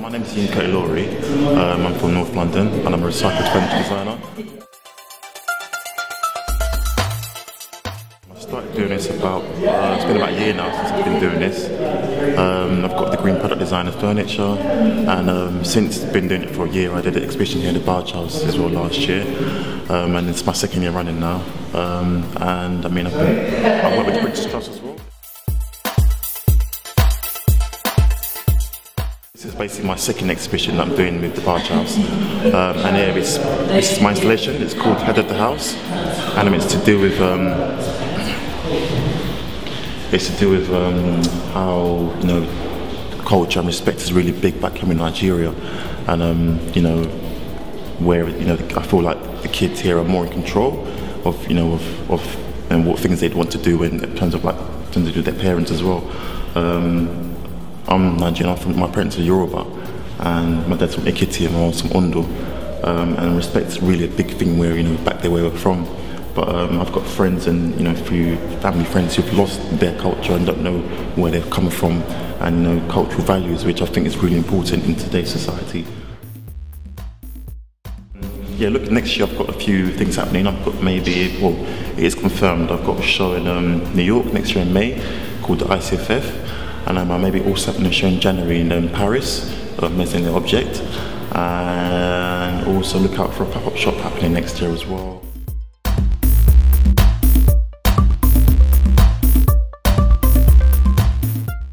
My name is Ian Laurie. I'm from North London and I'm a recycled furniture designer. I started doing this it's been about a year now since I've been doing this. I've got the Green Product Designers Furniture, and since been doing it for a year, I did an exhibition here in the Barge House as well last year, and it's my second year running now. And I mean, I've worked with the British Trust as well. This is basically my second exhibition that I'm doing with the Barge House, and yeah, this is my installation. It's called Head of the House, and it's to do with how culture and respect is really big back home in Nigeria, and where I feel like the kids here are more in control of and what things they'd want to do in terms of to do with their parents as well. I'm Nigerian. My parents are Yoruba, and my dad's from Ekiti and my mom's from Ondo. And respect's really a big thing where back there where we're from. But I've got friends and few family friends who've lost their culture and don't know where they've come from, and cultural values, which I think is really important in today's society. Yeah, look, next year I've got a few things happening. I've got it is confirmed. I've got a show in New York next year in May called the ICFF. And I maybe also having a show in January in Paris, Maison the Object, and also look out for a pop-up shop happening next year as well.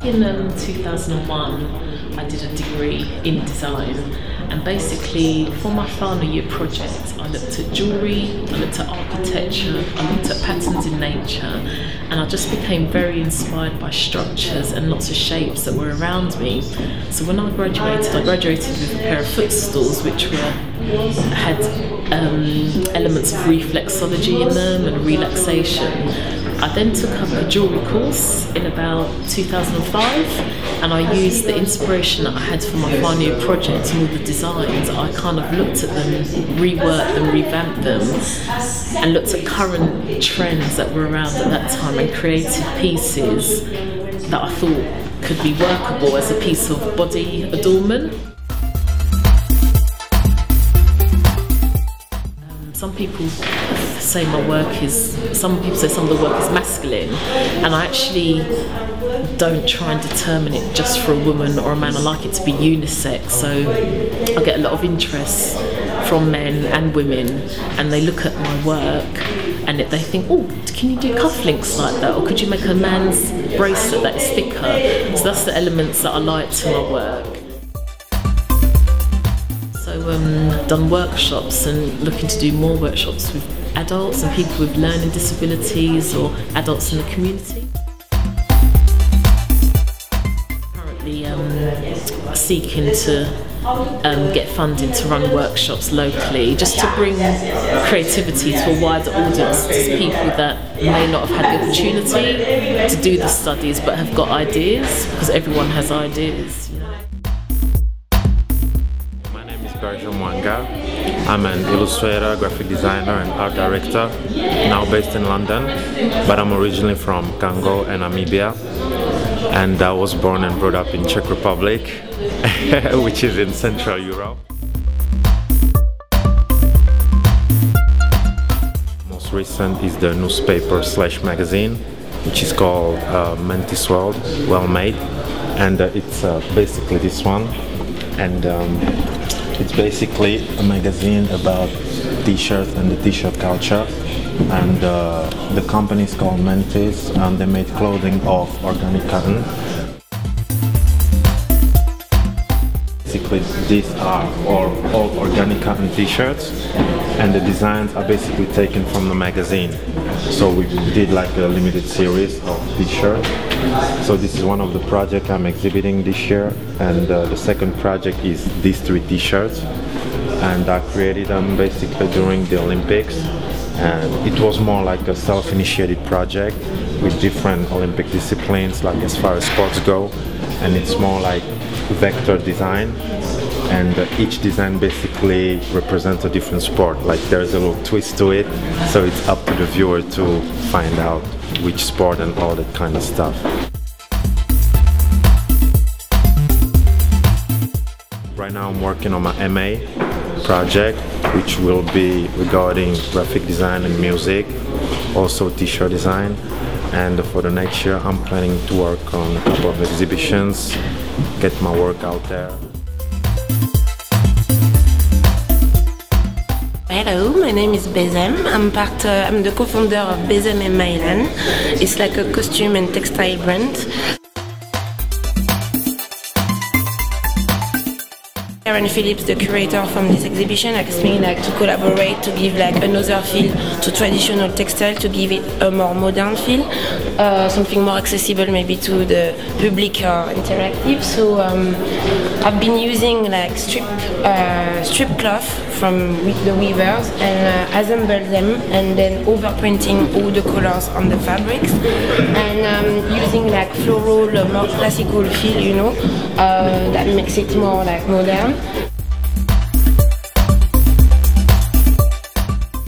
In 2001, I did a degree in design, and basically for my final year project I looked at jewellery, I looked at architecture, I looked at patterns in nature, and I just became very inspired by structures and lots of shapes that were around me. So when I graduated with a pair of footstools which had elements of reflexology in them and relaxation. I then took up a jewellery course in about 2005, and I used the inspiration that I had for my final year project and all the designs. I kind of looked at them, reworked them, revamped them, and looked at current trends that were around at that time and created pieces that I thought could be workable as a piece of body adornment. Some people say some people say some of the work is masculine, and I actually don't try and determine it just for a woman or a man. I like it to be unisex, so I get a lot of interest from men and women, and they look at my work and they think, oh, can you do cufflinks like that, or could you make a man's bracelet that is thicker? So that's the elements that I like to my work. So done workshops and looking to do more workshops with adults and people with learning disabilities or adults in the community. Currently seeking to get funding to run workshops locally, just to bring creativity to a wider audience, to people that may not have had the opportunity to do the studies but have got ideas, because everyone has ideas. I'm an illustrator, graphic designer and art director, now based in London, but I'm originally from Congo and Namibia, and I was born and brought up in Czech Republic, which is in Central Europe. Most recent is the newspaper/magazine, which is called Mentis World, Well Made, and it's basically this one, and it's basically a magazine about t-shirts and the t-shirt culture, and the company is called Mentis, and they made clothing of organic cotton. Basically these are all organic cotton t-shirts, and the designs are basically taken from the magazine. So we did like a limited series of t-shirts. So this is one of the projects I'm exhibiting this year, and the second project is these 3 t-shirts, and I created them basically during the Olympics, and it was more like a self-initiated project with different Olympic disciplines, like as far as sports go, and it's more like vector design, and each design basically represents a different sport. Like there's a little twist to it, so it's up to the viewer to find out which sport and all that kind of stuff. now I'm working on my MA project, which will be regarding graphic design and music, also t-shirt design. And for the next year, I'm planning to work on a couple of exhibitions, get my work out there. Hello, my name is Bezem. I'm the co-founder of Bezem and Milan. It's like a costume and textile brand. Karen Phillips, the curator from this exhibition, asked me to collaborate to give another feel to traditional textile, to give it a more modern feel, something more accessible maybe to the public or interactive. So I've been using strip cloth from the weavers and assemble them and then overprinting all the colors on the fabrics and using floral, more classical feel, you know, that makes it more modern.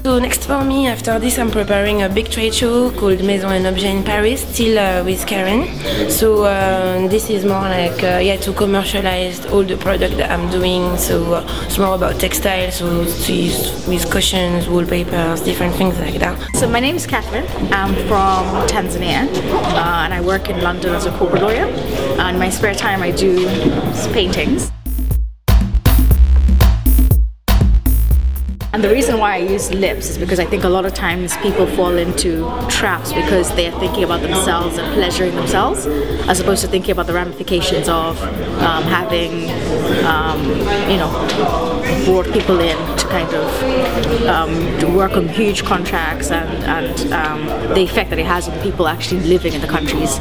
So next for me, after this, I'm preparing a big trade show called Maison and Objet in Paris, still with Karen. So this is more to commercialize all the product that I'm doing. So it's more about textiles, so with cushions, wallpapers, different things like that. So my name is Catherine. I'm from Tanzania, and I work in London as a corporate lawyer. In my spare time, I do paintings. And the reason why I use lips is because I think a lot of times people fall into traps because they are thinking about themselves and pleasuring themselves, as opposed to thinking about the ramifications of having, brought people in to kind of to work on huge contracts and the effect that it has on people actually living in the countries.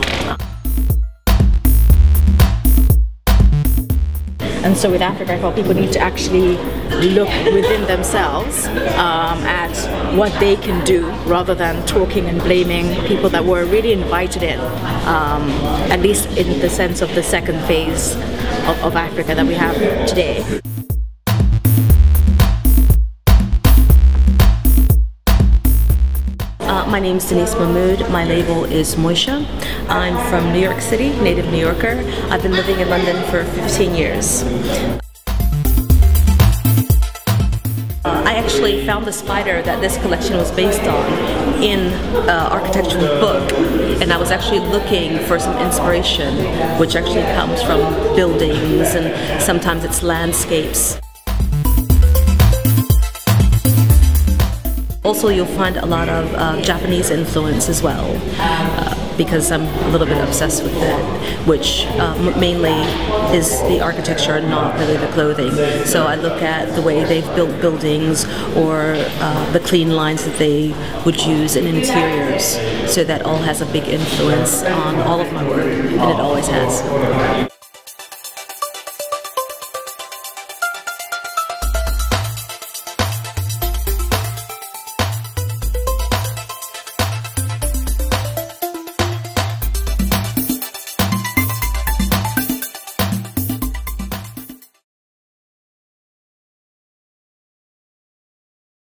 And so with Africa, I thought people need to actually look within themselves at what they can do, rather than talking and blaming people that were really invited in, at least in the sense of the second phase of Africa that we have today. My name is Denise Mahmood. My label is Moisha. I'm from New York City, native New Yorker. I've been living in London for 15 years. I actually found the spider that this collection was based on in an architectural book, and I was actually looking for some inspiration, which actually comes from buildings and sometimes it's landscapes. Also, you'll find a lot of Japanese influence as well, because I'm a little bit obsessed with it, which mainly is the architecture, not really the clothing. So I look at the way they've built buildings or the clean lines that they would use in interiors. So that all has a big influence on all of my work, and it always has.